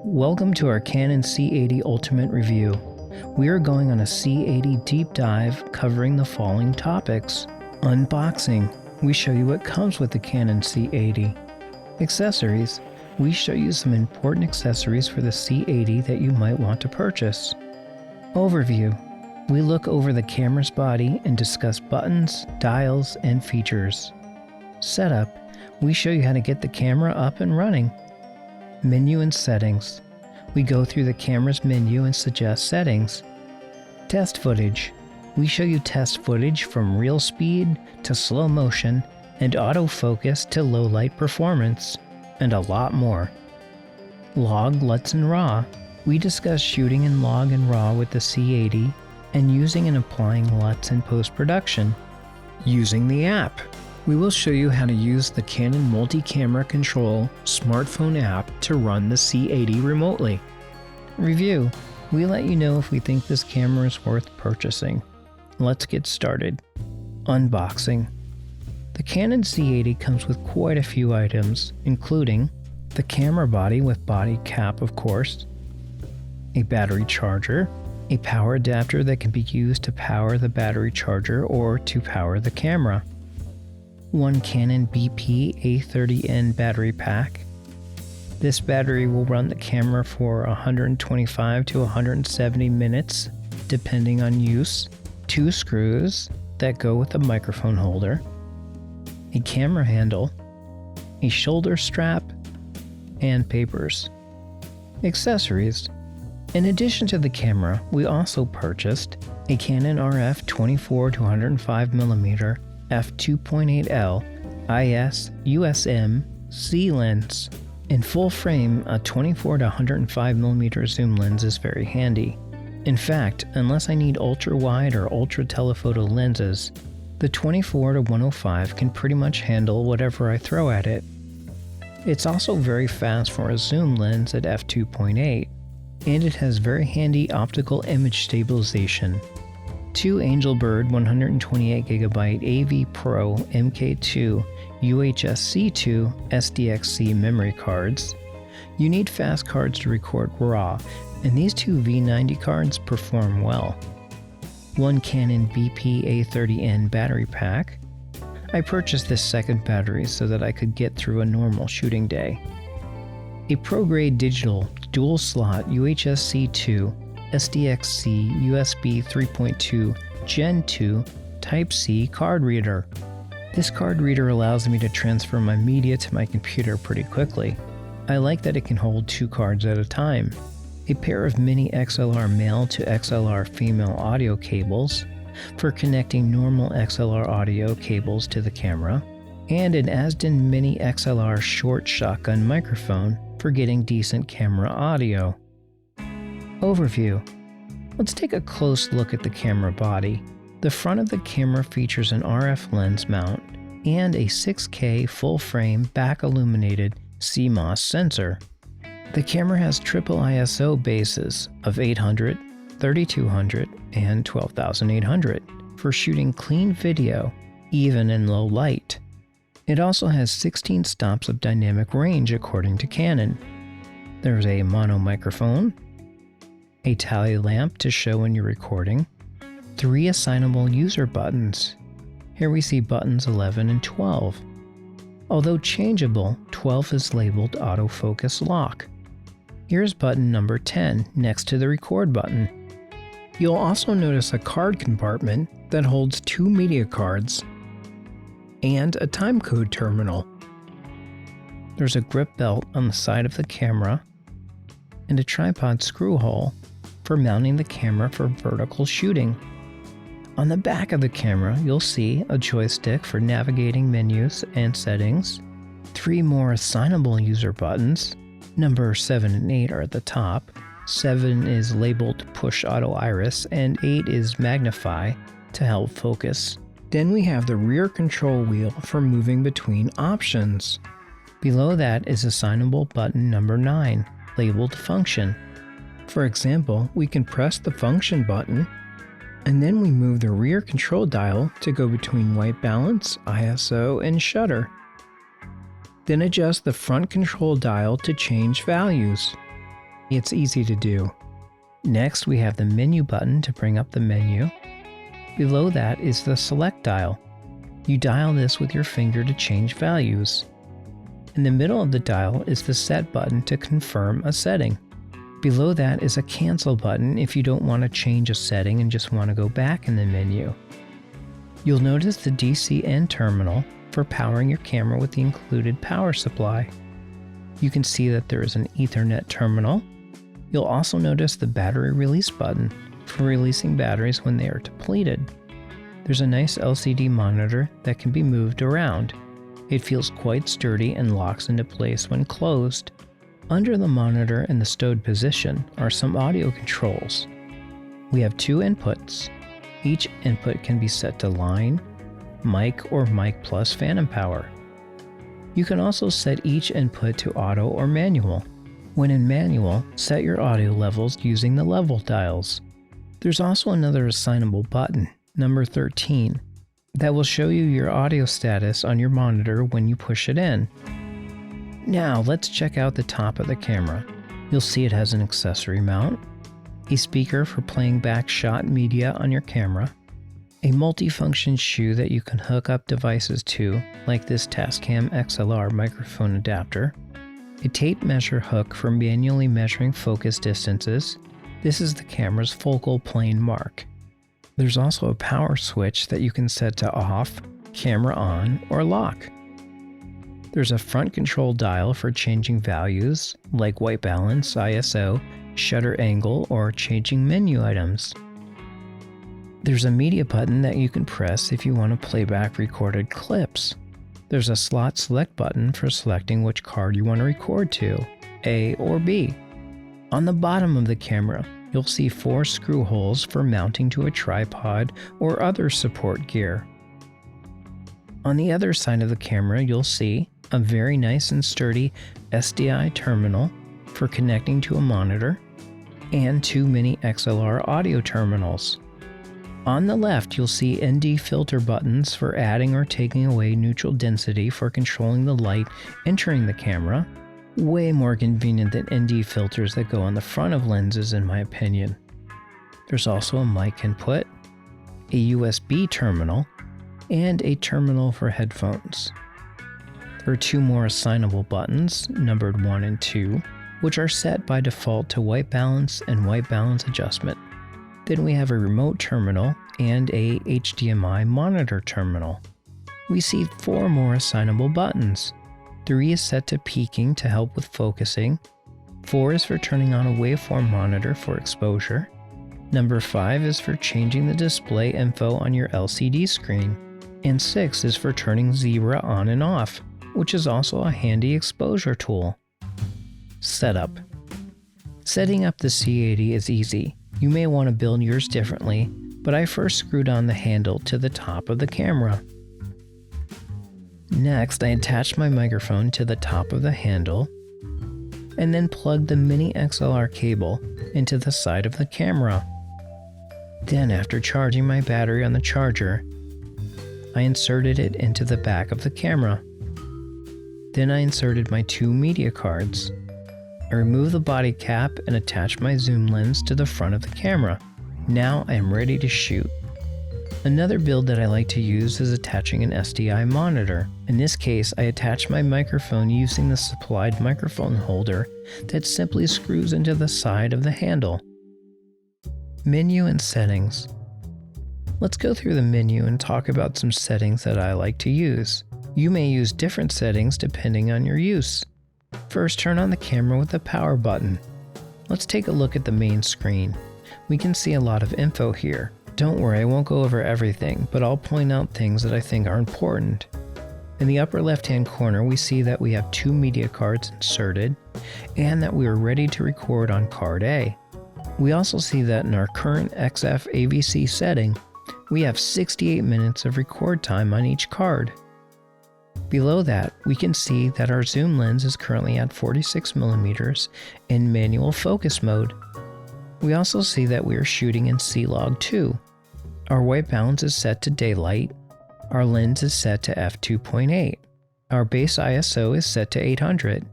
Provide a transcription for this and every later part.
Welcome to our Canon C80 Ultimate Review. We are going on a C80 deep dive covering the following topics. Unboxing. We show you what comes with the Canon C80. Accessories. We show you some important accessories for the C80 that you might want to purchase. Overview. We look over the camera's body and discuss buttons, dials, and features. Setup. We show you how to get the camera up and running. Menu and settings. We go through the camera's menu and suggest settings. Test footage. We show you test footage from real speed to slow motion and autofocus to low light performance, and a lot more. Log, LUTS, and RAW. We discuss shooting in log and RAW with the C80 and using and applying LUTS in post-production. Using the app. We will show you how to use the Canon multi-camera control smartphone app to run the C80 remotely. Review. We let you know if we think this camera is worth purchasing. Let's get started. Unboxing. The Canon C80 comes with quite a few items, including the camera body with body cap, of course, a battery charger, a power adapter that can be used to power the battery charger or to power the camera, one Canon BP A30N battery pack. This battery will run the camera for 125 to 170 minutes, depending on use, 2 screws that go with the microphone holder, a camera handle, a shoulder strap, and papers. Accessories. In addition to the camera, we also purchased a Canon RF 24 to 105mm f2.8L IS USM C lens. In full frame, a 24 to 105mm zoom lens is very handy. In fact, unless I need ultra wide or ultra telephoto lenses, the 24 to 105 can pretty much handle whatever I throw at it. It's also very fast for a zoom lens at f2.8, and it has very handy optical image stabilization. 2 Angelbird 128GB AV Pro MK2 UHS C2 SDXC memory cards. You need fast cards to record RAW, and these 2 V90 cards perform well. 1 Canon BP A30N battery pack. I purchased this second battery so that I could get through a normal shooting day. A pro-grade digital dual-slot UHS C2 SDXC USB 3.2 Gen 2 Type-C card reader. This card reader allows me to transfer my media to my computer pretty quickly. I like that it can hold 2 cards at a time. A pair of mini XLR male to XLR female audio cables for connecting normal XLR audio cables to the camera, and an Asden Mini XLR short shotgun microphone for getting decent camera audio. Overview. Let's take a close look at the camera body. The front of the camera features an RF lens mount and a 6K full-frame back-illuminated CMOS sensor. The camera has triple ISO bases of 800, 3200, and 12800 for shooting clean video, even in low light. It also has 16 stops of dynamic range according to Canon. There's a mono microphone, a tally lamp to show when you're recording, 3 assignable user buttons. Here we see buttons 11 and 12. Although changeable, 12 is labeled autofocus lock. Here's button number 10 next to the record button. You'll also notice a card compartment that holds 2 media cards and a timecode terminal. There's a grip belt on the side of the camera and a tripod screw hole for mounting the camera for vertical shooting. On the back of the camera, you'll see a joystick for navigating menus and settings, 3 more assignable user buttons. Number 7 and 8 are at the top. 7 is labeled Push Auto Iris and 8 is Magnify to help focus. Then we have the rear control wheel for moving between options. Below that is assignable button number 9, labeled Function. For example, we can press the Function button, and then we move the rear control dial to go between white balance, ISO, and shutter. Then adjust the front control dial to change values. It's easy to do. Next, we have the menu button to bring up the menu. Below that is the select dial. You dial this with your finger to change values. In the middle of the dial is the set button to confirm a setting. Below that is a cancel button if you don't want to change a setting and just want to go back in the menu. You'll notice the DC end terminal for powering your camera with the included power supply. You can see that there is an Ethernet terminal. You'll also notice the battery release button for releasing batteries when they are depleted. There's a nice LCD monitor that can be moved around. It feels quite sturdy and locks into place when closed. Under the monitor in the stowed position are some audio controls. We have two inputs. Each input can be set to line, mic, or mic plus phantom power. You can also set each input to auto or manual. When in manual, set your audio levels using the level dials. There's also another assignable button, number 13, that will show you your audio status on your monitor when you push it in. Now let's check out the top of the camera. You'll see it has an accessory mount, a speaker for playing back shot media on your camera, a multifunction shoe that you can hook up devices to, like this Tascam XLR microphone adapter, a tape measure hook for manually measuring focus distances. This is the camera's focal plane mark. There's also a power switch that you can set to off, camera on, or lock. There's a front control dial for changing values, like white balance, ISO, shutter angle, or changing menu items. There's a media button that you can press if you want to play back recorded clips. There's a slot select button for selecting which card you want to record to, A or B. On the bottom of the camera, you'll see 4 screw holes for mounting to a tripod or other support gear. On the other side of the camera, you'll see a very nice and sturdy SDI terminal for connecting to a monitor, and 2 mini XLR audio terminals. On the left, you'll see ND filter buttons for adding or taking away neutral density for controlling the light entering the camera. Way more convenient than ND filters that go on the front of lenses, in my opinion. There's also a mic input, a USB terminal, and a terminal for headphones. There are 2 more assignable buttons, numbered 1 and 2, which are set by default to white balance and white balance adjustment. Then we have a remote terminal and a HDMI monitor terminal. We see 4 more assignable buttons. 3 is set to peaking to help with focusing. 4 is for turning on a waveform monitor for exposure. Number 5 is for changing the display info on your LCD screen. And 6 is for turning zebra on and off, which is also a handy exposure tool. Setup. Setting up the C80 is easy. You may want to build yours differently, but I first screwed on the handle to the top of the camera. Next, I attached my microphone to the top of the handle, and then plugged the mini XLR cable into the side of the camera. Then, after charging my battery on the charger, I inserted it into the back of the camera. Then I inserted my 2 media cards. I removed the body cap and attached my zoom lens to the front of the camera. Now I am ready to shoot. Another build that I like to use is attaching an SDI monitor. In this case, I attach my microphone using the supplied microphone holder that simply screws into the side of the handle. Menu and settings. Let's go through the menu and talk about some settings that I like to use. You may use different settings depending on your use. First, turn on the camera with the power button. Let's take a look at the main screen. We can see a lot of info here. Don't worry, I won't go over everything, but I'll point out things that I think are important. In the upper left-hand corner, we see that we have 2 media cards inserted, and that we are ready to record on card A. We also see that in our current XF AVC setting, we have 68 minutes of record time on each card. Below that, we can see that our zoom lens is currently at 46mm in manual focus mode. We also see that we are shooting in C-Log 2. Our white balance is set to daylight. Our lens is set to f2.8. Our base ISO is set to 800.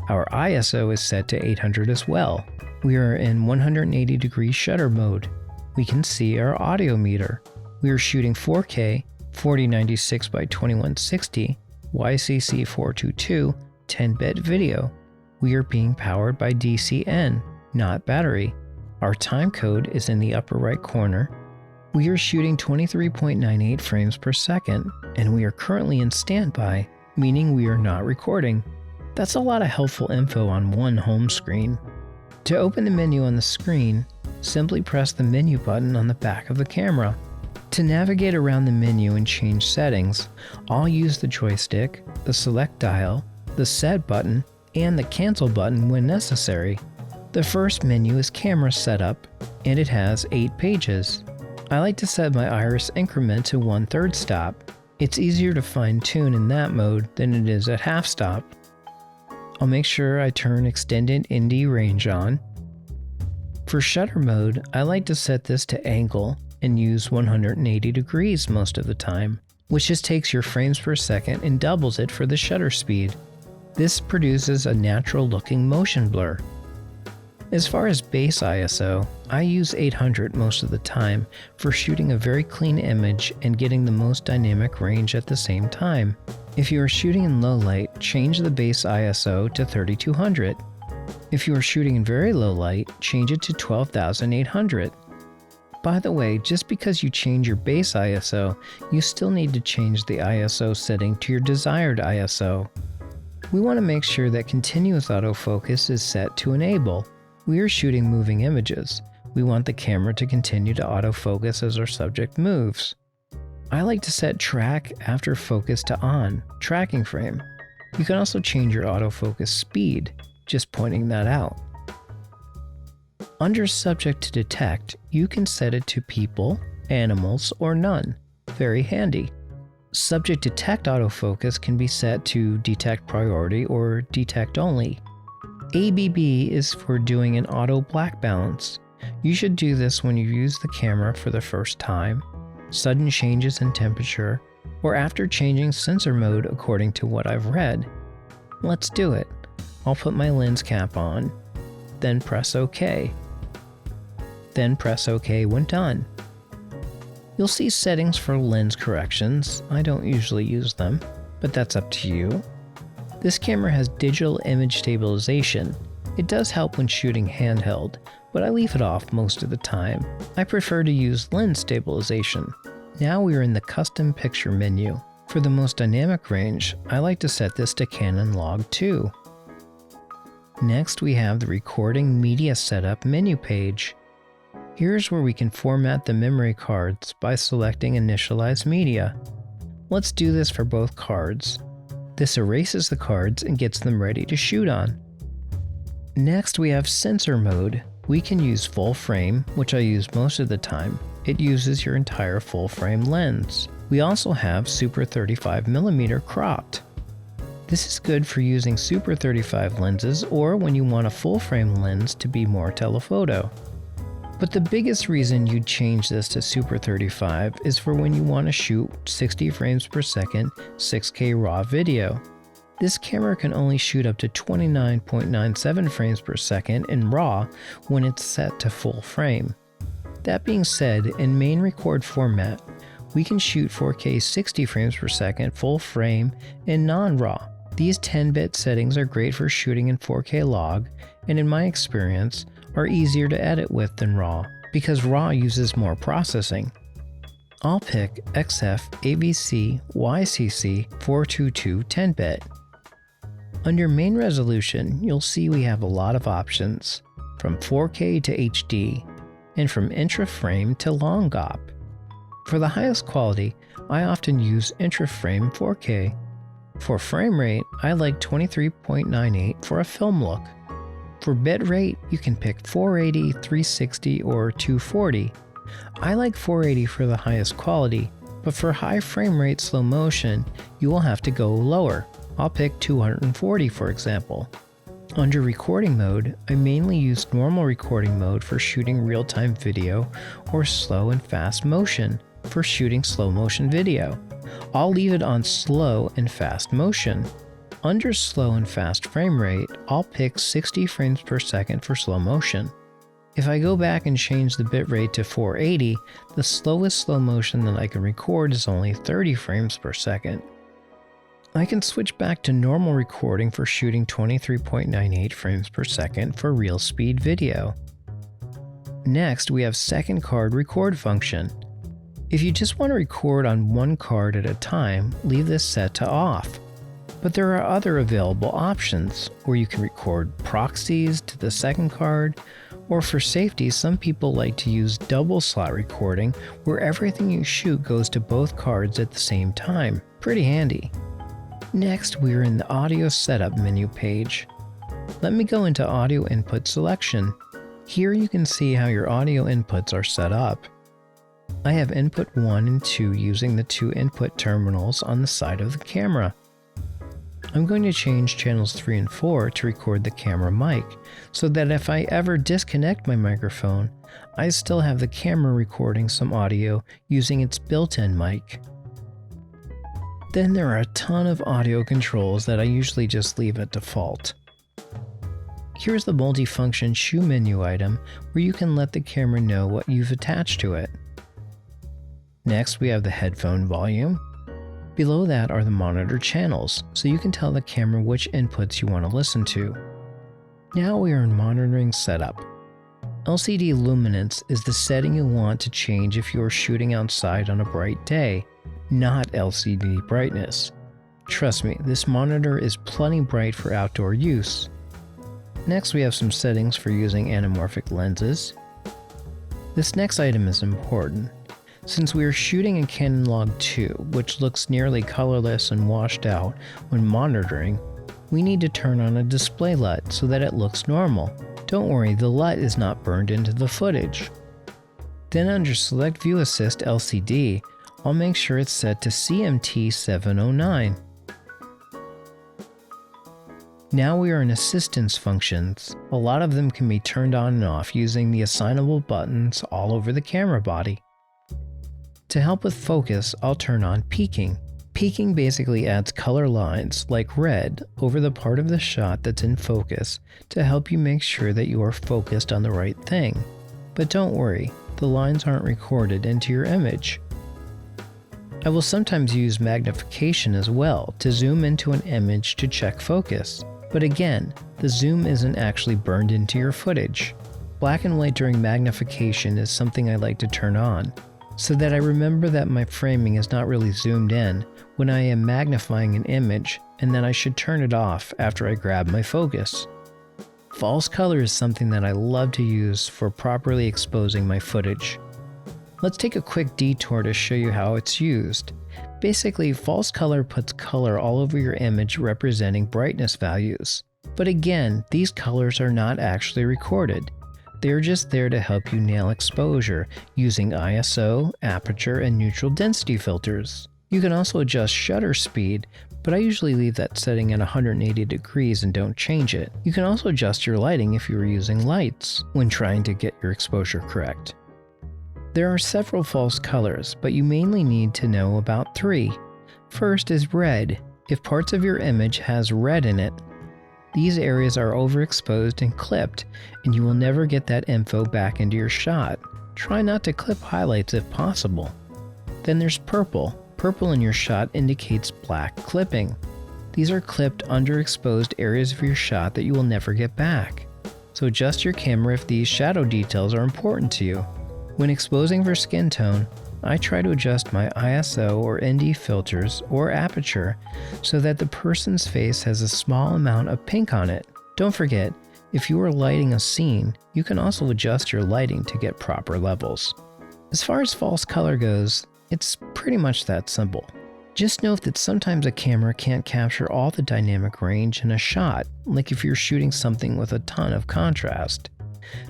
Our ISO is set to 800 as well. We are in 180 degree shutter mode. We can see our audio meter. We are shooting 4K, 4096 by 2160, YCC 422, 10-bit video. We are being powered by DCN, not battery. Our time code is in the upper right corner. We are shooting 23.98 frames per second, and we are currently in standby, meaning we are not recording. That's a lot of helpful info on one home screen. To open the menu on the screen, simply press the menu button on the back of the camera. To navigate around the menu and change settings, I'll use the joystick, the select dial, the set button, and the cancel button when necessary. The first menu is camera setup, and it has 8 pages. I like to set my iris increment to 1/3 stop. It's easier to fine tune in that mode than it is at half stop. I'll make sure I turn extended ND range on. For shutter mode, I like to set this to angle and use 180 degrees most of the time, which just takes your frames per second and doubles it for the shutter speed. This produces a natural looking motion blur. As far as base ISO, I use 800 most of the time for shooting a very clean image and getting the most dynamic range at the same time. If you are shooting in low light, change the base ISO to 3200. If you are shooting in very low light, change it to 12,800. By the way, just because you change your base ISO, you still need to change the ISO setting to your desired ISO. We want to make sure that continuous autofocus is set to enable. We are shooting moving images. We want the camera to continue to autofocus as our subject moves. I like to set track after focus to on, tracking frame. You can also change your autofocus speed, just pointing that out. Under subject to detect, you can set it to people, animals, or none. Very handy. Subject detect autofocus can be set to detect priority or detect only. ABB is for doing an auto black balance. You should do this when you use the camera for the first time, sudden changes in temperature, or after changing sensor mode according to what I've read. Let's do it. I'll put my lens cap on, then press OK. Then press OK when done. You'll see settings for lens corrections. I don't usually use them, but that's up to you. This camera has digital image stabilization. It does help when shooting handheld, but I leave it off most of the time. I prefer to use lens stabilization. Now we are in the custom picture menu. For the most dynamic range, I like to set this to Canon Log 2. Next we have the recording media setup menu page. Here's where we can format the memory cards by selecting initialize media. Let's do this for both cards. This erases the cards and gets them ready to shoot on. Next we have sensor mode. We can use full frame, which I use most of the time. It uses your entire full frame lens. We also have Super 35mm cropped. This is good for using Super 35 lenses or when you want a full frame lens to be more telephoto. But the biggest reason you'd change this to Super 35 is for when you want to shoot 60 frames per second 6K RAW video. This camera can only shoot up to 29.97 frames per second in RAW when it's set to full frame. That being said, in main record format, we can shoot 4K 60 frames per second full frame in non-RAW. These 10-bit settings are great for shooting in 4K log, and in my experience, are easier to edit with than RAW, because RAW uses more processing. I'll pick XF AVC YCC 422 10-bit. Under main resolution, you'll see we have a lot of options, from 4K to HD, and from intra-frame to long GOP. For the highest quality, I often use intra-frame 4K. For frame rate, I like 23.98 for a film look. For bitrate, you can pick 480, 360, or 240. I like 480 for the highest quality, but for high frame rate slow motion, you will have to go lower. I'll pick 240 for example. Under recording mode, I mainly use normal recording mode for shooting real-time video or slow and fast motion for shooting slow motion video. I'll leave it on slow and fast motion. Under slow and fast frame rate, I'll pick 60 frames per second for slow motion. If I go back and change the bitrate to 480, the slowest slow motion that I can record is only 30 frames per second. I can switch back to normal recording for shooting 23.98 frames per second for real speed video. Next, we have second card record function. If you just want to record on one card at a time, leave this set to off. But there are other available options where you can record proxies to the second card, or for safety, some people like to use double slot recording where everything you shoot goes to both cards at the same time. Pretty handy. Next, we are in the Audio Setup menu page. Let me go into Audio Input Selection. Here you can see how your audio inputs are set up. I have input 1 and 2 using the two input terminals on the side of the camera. I'm going to change channels 3 and 4 to record the camera mic, so that if I ever disconnect my microphone, I still have the camera recording some audio using its built-in mic. Then there are a ton of audio controls that I usually just leave at default. Here's the multifunction shoe menu item where you can let the camera know what you've attached to it. Next, we have the headphone volume. Below that are the monitor channels, so you can tell the camera which inputs you want to listen to. Now we are in monitoring setup. LCD luminance is the setting you want to change if you are shooting outside on a bright day, not LCD brightness. Trust me, this monitor is plenty bright for outdoor use. Next, we have some settings for using anamorphic lenses. This next item is important. Since we are shooting a Canon Log 2, which looks nearly colorless and washed out when monitoring, we need to turn on a display LUT so that it looks normal. Don't worry, the LUT is not burned into the footage. Then under Select View Assist LCD, I'll make sure it's set to CMT 709. Now we are in assistance functions. A lot of them can be turned on and off using the assignable buttons all over the camera body. To help with focus, I'll turn on peaking. Peaking basically adds color lines, like red, over the part of the shot that's in focus to help you make sure that you are focused on the right thing. But don't worry, the lines aren't recorded into your image. I will sometimes use magnification as well to zoom into an image to check focus. But again, the zoom isn't actually burned into your footage. Black and white during magnification is something I like to turn on, so that I remember that my framing is not really zoomed in when I am magnifying an image, and then I should turn it off after I grab my focus. False color is something that I love to use for properly exposing my footage. Let's take a quick detour to show you how it's used. Basically, false color puts color all over your image representing brightness values. But again, these colors are not actually recorded. They are just there to help you nail exposure using ISO, aperture, and neutral density filters. You can also adjust shutter speed, but I usually leave that setting at 180 degrees and don't change it. You can also adjust your lighting if you are using lights when trying to get your exposure correct. There are several false colors, but you mainly need to know about 3. First is red. If parts of your image has red in it, these areas are overexposed and clipped, and you will never get that info back into your shot. Try not to clip highlights if possible. Then there's purple. Purple in your shot indicates black clipping. These are clipped underexposed areas of your shot that you will never get back. So adjust your camera if these shadow details are important to you. When exposing for skin tone, I try to adjust my ISO or ND filters or aperture so that the person's face has a small amount of pink on it. Don't forget, if you are lighting a scene, you can also adjust your lighting to get proper levels. As far as false color goes, it's pretty much that simple. Just note that sometimes a camera can't capture all the dynamic range in a shot, like if you're shooting something with a ton of contrast.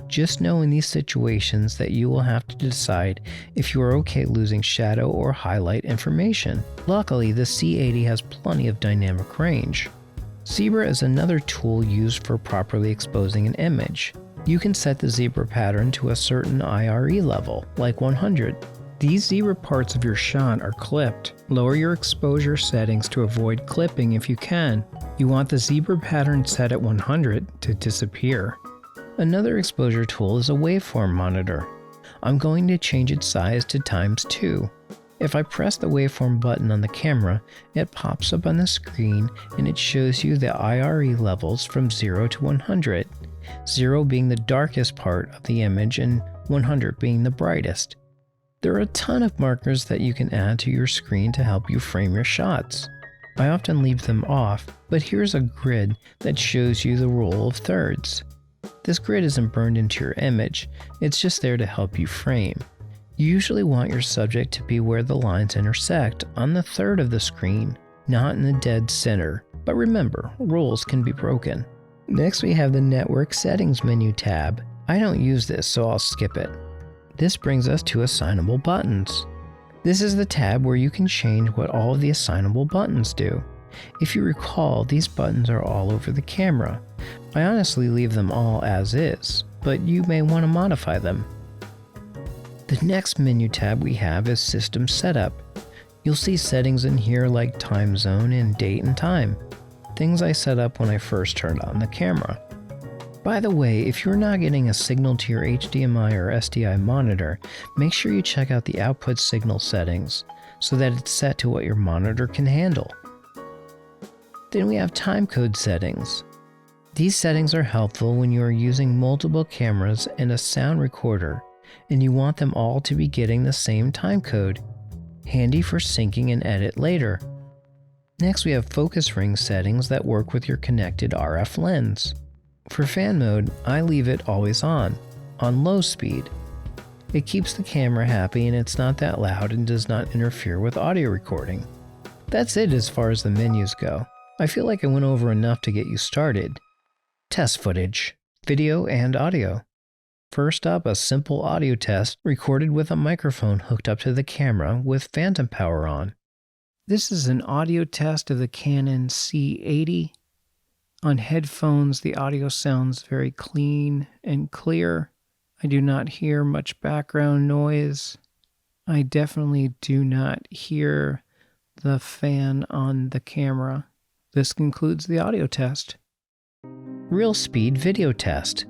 Just know in these situations that you will have to decide if you are okay losing shadow or highlight information. Luckily, the C80 has plenty of dynamic range. Zebra is another tool used for properly exposing an image. You can set the zebra pattern to a certain IRE level, like 100. These zebra parts of your shot are clipped. Lower your exposure settings to avoid clipping if you can. You want the zebra pattern set at 100 to disappear. Another exposure tool is a waveform monitor. I'm going to change its size to ×2. If I press the waveform button on the camera, it pops up on the screen and it shows you the IRE levels from 0 to 100, 0 being the darkest part of the image and 100 being the brightest. There are a ton of markers that you can add to your screen to help you frame your shots. I often leave them off, but here's a grid that shows you the rule of thirds. This grid isn't burned into your image, it's just there to help you frame. You usually want your subject to be where the lines intersect on the third of the screen, not in the dead center, but remember, rules can be broken. Next we have the Network Settings menu tab. I don't use this, so I'll skip it. This brings us to assignable buttons. This is the tab where you can change what all of the assignable buttons do. If you recall, these buttons are all over the camera. I honestly leave them all as is, but you may want to modify them. The next menu tab we have is System Setup. You'll see settings in here like time zone and date and time, things I set up when I first turned on the camera. By the way, if you're not getting a signal to your HDMI or SDI monitor, make sure you check out the output signal settings so that it's set to what your monitor can handle. Then we have timecode settings. These settings are helpful when you are using multiple cameras and a sound recorder, and you want them all to be getting the same timecode, handy for syncing and edit later. Next we have focus ring settings that work with your connected RF lens. For fan mode, I leave it always on low speed. It keeps the camera happy and it's not that loud and does not interfere with audio recording. That's it as far as the menus go. I feel like I went over enough to get you started. Test footage, video and audio. First up, a simple audio test recorded with a microphone hooked up to the camera with phantom power on. This is an audio test of the Canon C80. On headphones, the audio sounds very clean and clear. I do not hear much background noise. I definitely do not hear the fan on the camera. This concludes the audio test. Real speed video test.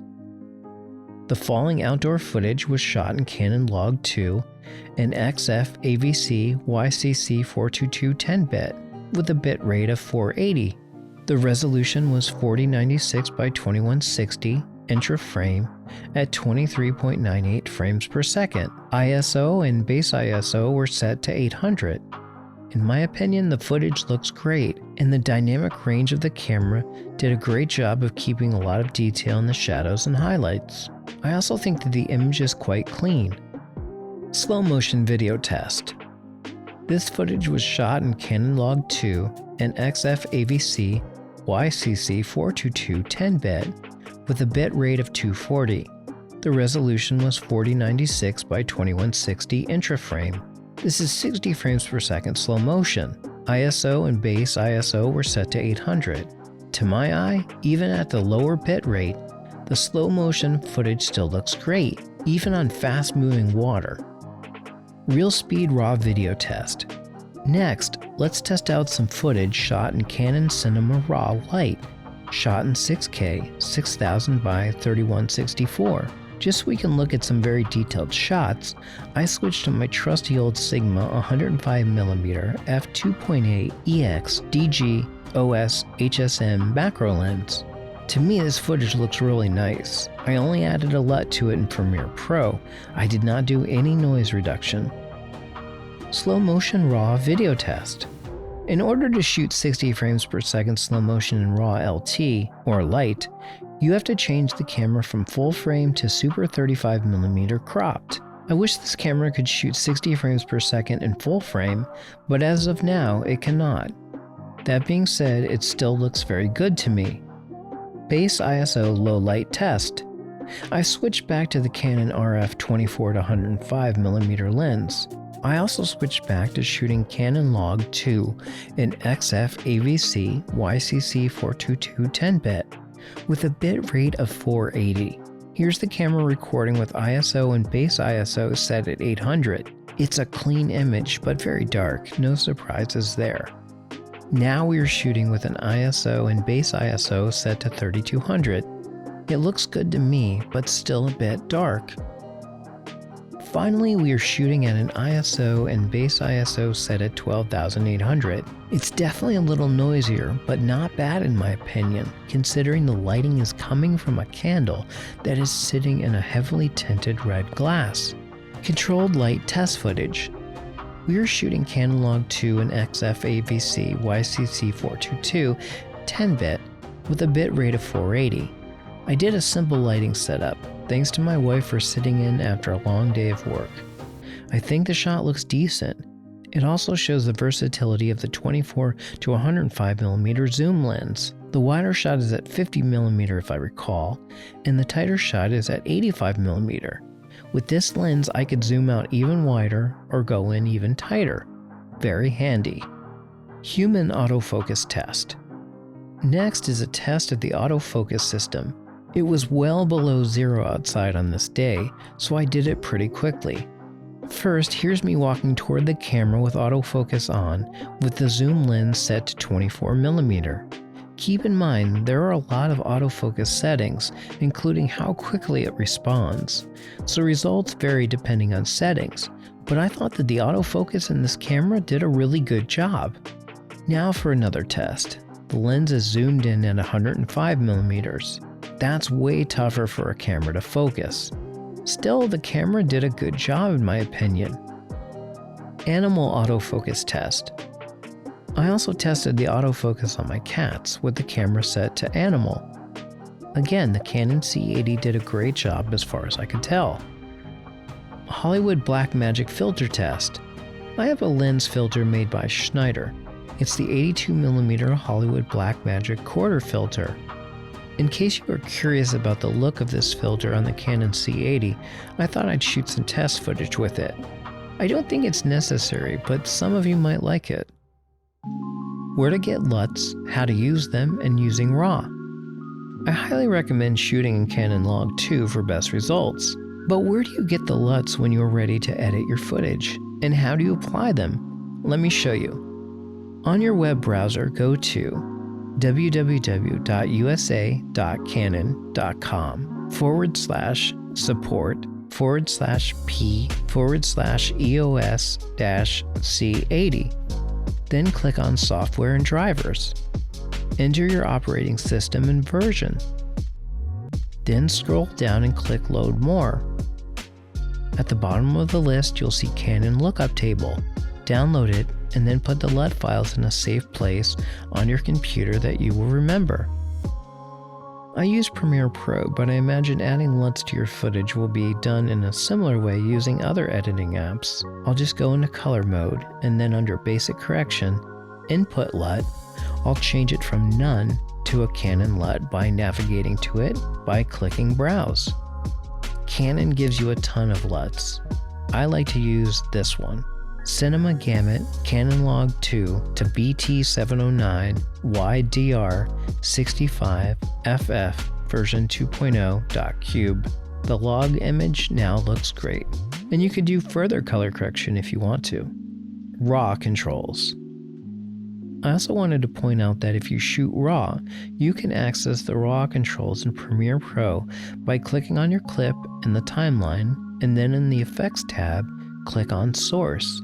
The falling outdoor footage was shot in Canon Log 2 and XF AVC YCC 422 10-bit with a bit rate of 480. The resolution was 4096 by 2160 intra-frame at 23.98 frames per second. ISO and base ISO were set to 800. In my opinion, the footage looks great, and the dynamic range of the camera did a great job of keeping a lot of detail in the shadows and highlights. I also think that the image is quite clean. Slow motion video test. This footage was shot in Canon Log 2 and XF AVC YCC 422 10-bit with a bit rate of 240. The resolution was 4096 by 2160 intra-frame. This is 60 frames per second slow motion. ISO and base ISO were set to 800. To my eye, even at the lower bit rate, the slow motion footage still looks great, even on fast moving water. Real speed raw video test. Next, let's test out some footage shot in Canon Cinema Raw Lite, shot in 6K 6000 by 3164. Just so we can look at some very detailed shots, I switched to my trusty old Sigma 105mm f2.8 EX DG OS HSM macro lens. To me, this footage looks really nice. I only added a LUT to it in Premiere Pro. I did not do any noise reduction. Slow motion raw video test. In order to shoot 60 frames per second slow motion in RAW LT, or Lite, you have to change the camera from full frame to Super 35mm cropped. I wish this camera could shoot 60 frames per second in full frame, but as of now, it cannot. That being said, it still looks very good to me. Base ISO low light test. I switched back to the Canon RF 24-105mm lens. I also switched back to shooting Canon Log 2 in XF AVC YCC 422 10-bit with a bit rate of 480. Here's the camera recording with ISO and base ISO set at 800. It's a clean image, but very dark, no surprises there. Now we are shooting with an ISO and base ISO set to 3200. It looks good to me, but still a bit dark. Finally, we are shooting at an ISO and base ISO set at 12,800. It's definitely a little noisier, but not bad in my opinion, considering the lighting is coming from a candle that is sitting in a heavily tinted red glass. Controlled light test footage. We are shooting Canon Log 2 and XF AVC YCC422 10-bit with a bit rate of 480. I did a simple lighting setup, thanks to my wife for sitting in after a long day of work. I think the shot looks decent. It also shows the versatility of the 24 to 105mm zoom lens. The wider shot is at 50mm if I recall, and the tighter shot is at 85mm. With this lens, I could zoom out even wider or go in even tighter. Very handy. Human autofocus test. Next is a test of the autofocus system. It was well below zero outside on this day, so I did it pretty quickly. First, here's me walking toward the camera with autofocus on, with the zoom lens set to 24mm. Keep in mind, there are a lot of autofocus settings, including how quickly it responds, so results vary depending on settings, but I thought that the autofocus in this camera did a really good job. Now for another test. The lens is zoomed in at 105mm. That's way tougher for a camera to focus. Still, the camera did a good job in my opinion. Animal autofocus test. I also tested the autofocus on my cats with the camera set to animal. Again, the Canon C80 did a great job as far as I could tell. Hollywood Blackmagic filter test. I have a lens filter made by Schneider. It's the 82mm Hollywood Blackmagic quarter filter. In case you are curious about the look of this filter on the Canon C80, I thought I'd shoot some test footage with it. I don't think it's necessary, but some of you might like it. Where to get LUTs, how to use them, and using RAW. I highly recommend shooting in Canon Log 2 for best results. But where do you get the LUTs when you are ready to edit your footage? And how do you apply them? Let me show you. On your web browser, go to www.usa.canon.com/p/EOS-C80. Then click on Software and Drivers. Enter your operating system and version. Then scroll down and click Load More. At the bottom of the list, you'll see Canon Lookup Table. Download it and then put the LUT files in a safe place on your computer that you will remember. I use Premiere Pro, but I imagine adding LUTs to your footage will be done in a similar way using other editing apps. I'll just go into color mode, and then under Basic Correction, Input LUT, I'll change it from None to a Canon LUT by navigating to it by clicking Browse. Canon gives you a ton of LUTs. I like to use this one. Cinema Gamut Canon Log 2 to BT709 YDR65FF version 2.0.cube. The log image now looks great, and you could do further color correction if you want to. RAW controls. I also wanted to point out that if you shoot RAW, you can access the RAW controls in Premiere Pro by clicking on your clip in the timeline, and then in the Effects tab, click on Source.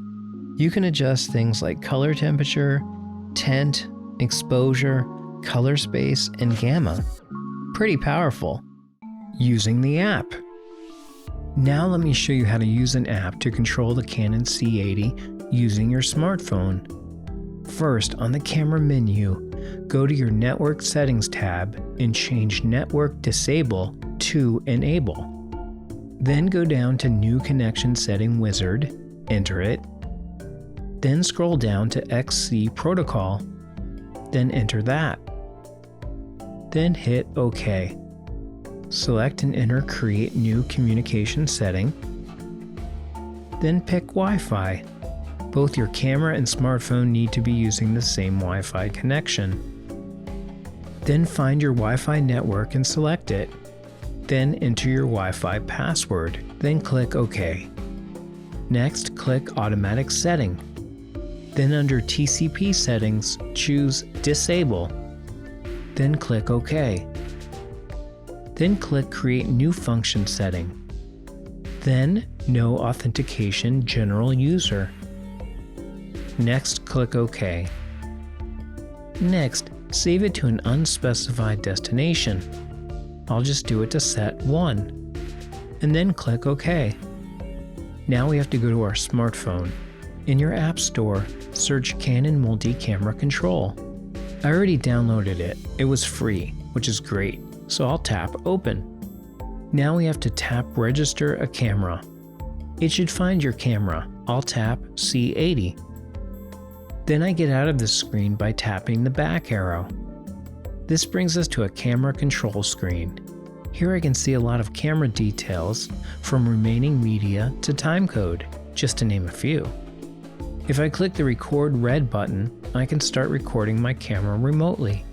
You can adjust things like color temperature, tint, exposure, color space, and gamma. Pretty powerful. Using the app. Now let me show you how to use an app to control the Canon C80 using your smartphone. First, on the camera menu, go to your Network Settings tab and change Network Disable to Enable. Then go down to New Connection Setting Wizard, enter it. Then scroll down to XC Protocol, then enter that. Then hit OK. Select and enter Create New Communication Setting. Then pick Wi-Fi. Both your camera and smartphone need to be using the same Wi-Fi connection. Then find your Wi-Fi network and select it. Then enter your Wi-Fi password, then click OK. Next, click Automatic Setting. Then under TCP Settings, choose Disable. Then click OK. Then click Create New Function Setting. Then No Authentication General User. Next, click OK. Next, save it to an unspecified destination. I'll just do it to Set 1. And then click OK. Now we have to go to our smartphone. In your App Store, search Canon Multi-Camera Control. I already downloaded it. It was free, which is great, so I'll tap Open. Now we have to tap Register a Camera. It should find your camera. I'll tap C80. Then I get out of the screen by tapping the back arrow. This brings us to a camera control screen. Here I can see a lot of camera details from remaining media to timecode, just to name a few. If I click the Record Red button, I can start recording my camera remotely.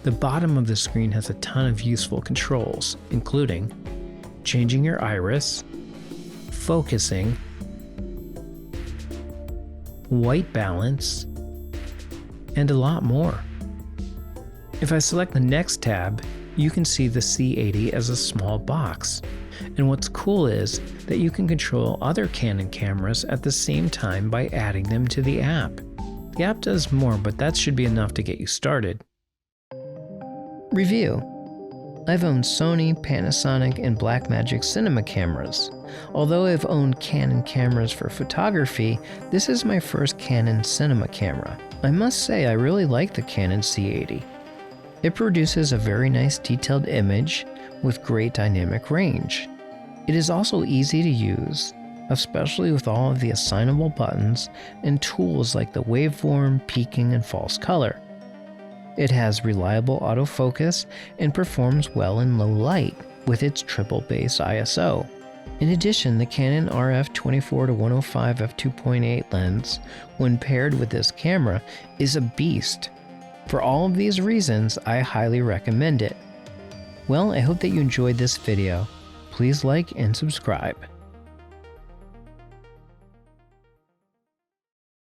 The bottom of the screen has a ton of useful controls, including changing your iris, focusing, white balance, and a lot more. If I select the next tab, you can see the C80 as a small box. And what's cool is that you can control other Canon cameras at the same time by adding them to the app. The app does more, but that should be enough to get you started. Review. I've owned Sony, Panasonic, and Blackmagic cinema cameras. Although I've owned Canon cameras for photography, this is my first Canon cinema camera. I must say I really like the Canon C80. It produces a very nice detailed image with great dynamic range. It is also easy to use, especially with all of the assignable buttons and tools like the waveform, peaking, and false color. It has reliable autofocus and performs well in low light with its triple base ISO. In addition, the Canon RF 24-105 f2.8 lens, when paired with this camera, is a beast. For all of these reasons, I highly recommend it. Well, I hope that you enjoyed this video. Please like and subscribe.